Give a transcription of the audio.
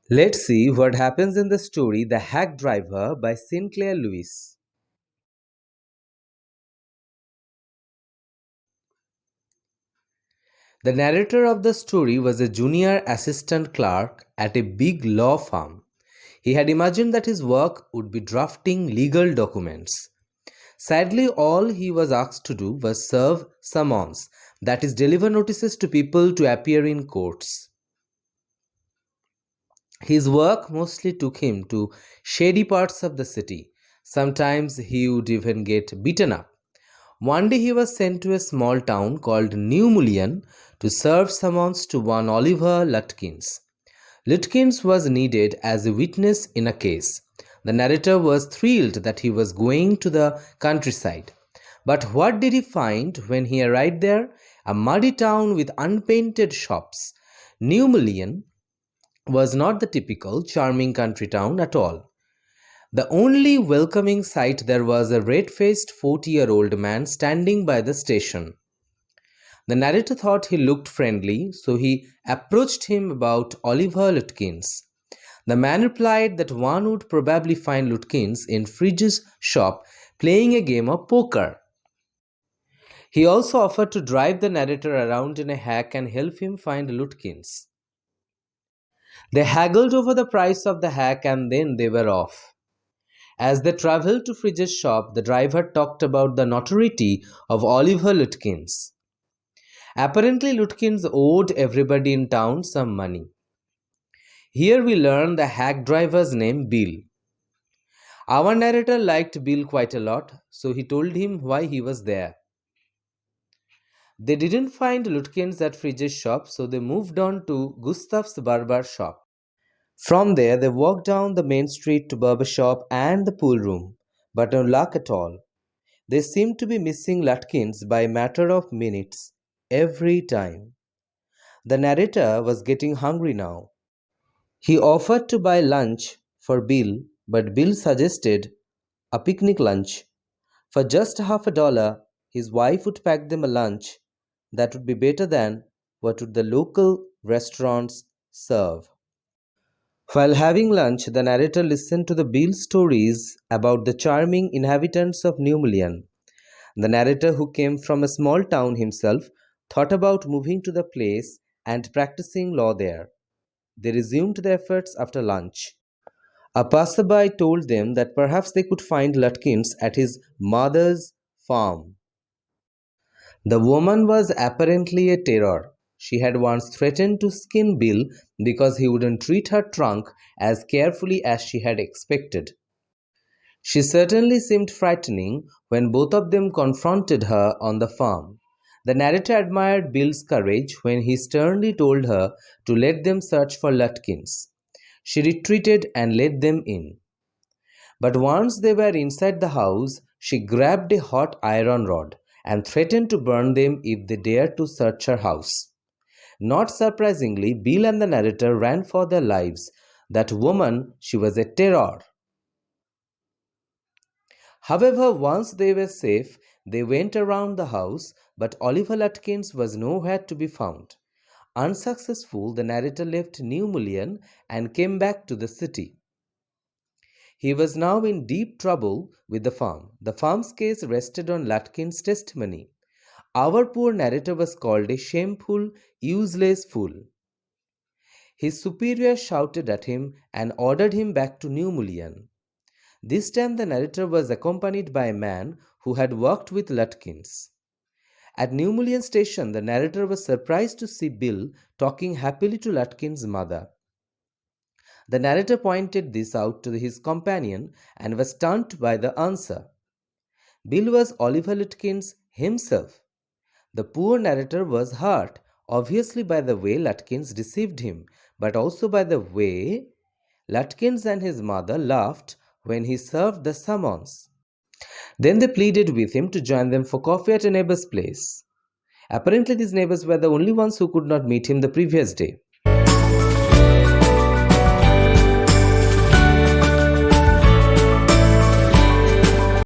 Let's see what happens in the story The Hack Driver by Sinclair Lewis. The narrator of the story was a junior assistant clerk at a big law firm. He had imagined that his work would be drafting legal documents. Sadly, all he was asked to do was serve summons, that is, deliver notices to people to appear in courts. His work mostly took him to shady parts of the city. Sometimes he would even get beaten up. One day he was sent to a small town called New Mullion to serve summons to one Oliver Lutkins. Lutkins was needed as a witness in a case. The narrator was thrilled that he was going to the countryside. But what did he find when he arrived there? A muddy town with unpainted shops. New Mullion was not the typical charming country town at all. The only welcoming sight there was a red faced 40-year-old man standing by the station. The narrator thought he looked friendly, so he approached him about Oliver Lutkins. The man replied that one would probably find Lutkins in Fridge's shop playing a game of poker. He also offered to drive the narrator around in a hack and help him find Lutkins. They haggled over the price of the hack and then they were off. As they traveled to Fridge's shop, the driver talked about the notoriety of Oliver Lutkins. Apparently, Lutkins owed everybody in town some money. Here we learn the hack driver's name, Bill. Our narrator liked Bill quite a lot, so he told him why he was there. They didn't find Lutkins at Fridge's shop, so they moved on to Gustav's barber shop. From there, they walked down the main street to barber shop and the pool room, but no luck at all. They seemed to be missing Lutkins by a matter of minutes every time. The narrator was getting hungry now. He offered to buy lunch for Bill, but Bill suggested a picnic lunch. For just $50, his wife would pack them a lunch that would be better than what would the local restaurants serve. While having lunch, the narrator listened to the Bill stories about the charming inhabitants of New Mullion. The narrator, who came from a small town himself, thought about moving to the place and practicing law there. They resumed their efforts after lunch. A passerby told them that perhaps they could find Lutkins at his mother's farm. The woman was apparently a terror. She had once threatened to skin Bill because he wouldn't treat her trunk as carefully as she had expected. She certainly seemed frightening when both of them confronted her on the farm. The narrator admired Bill's courage when he sternly told her to let them search for Lutkins. She retreated and let them in. But once they were inside the house, she grabbed a hot iron rod and threatened to burn them if they dared to search her house. Not surprisingly, Bill and the narrator ran for their lives. That woman, she was a terror. However, once they were safe, they went around the house, but Oliver Lutkins was nowhere to be found. Unsuccessful, the narrator left New Mullion and came back to the city. He was now in deep trouble with the farm. The farm's case rested on Lutkins' testimony. Our poor narrator was called a shameful, useless fool. His superior shouted at him and ordered him back to New Mullion. This time the narrator was accompanied by a man who had worked with Lutkins. At New Mullion station, the narrator was surprised to see Bill talking happily to Lutkins' mother. The narrator pointed this out to his companion and was stunned by the answer. Bill was Oliver Lutkins himself. The poor narrator was hurt, obviously by the way Lutkins deceived him, but also by the way Lutkins and his mother laughed when he served the summons. Then they pleaded with him to join them for coffee at a neighbor's place. Apparently, these neighbors were the only ones who could not meet him the previous day.